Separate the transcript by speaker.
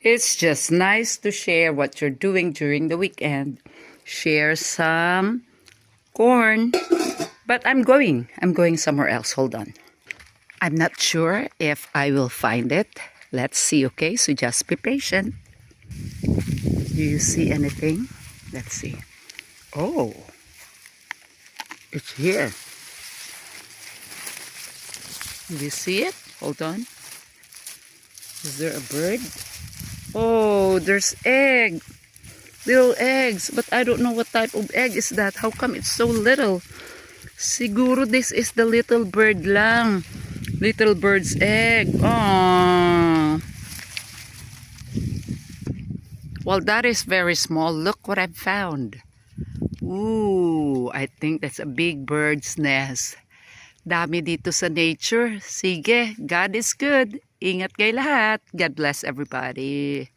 Speaker 1: It's just nice to share what you're doing during the weekend. Share some corn. But I'm going somewhere else. Hold on. I'm not sure if I will find it. Let's see, okay? So just be patient. Do you see anything? Let's see. Oh, it's here. Do you see it? Hold on. Is there a bird? Oh, there's egg. Little eggs. But I don't know what type of egg is that. How come it's so little? Siguro this is the little bird lang. Little bird's egg. Oh. Well, that is very small. Look what I've found. Ooh, I think that's a big bird's nest. Dami dito sa nature. Sige, God is good. Ingat kayo lahat. God bless everybody.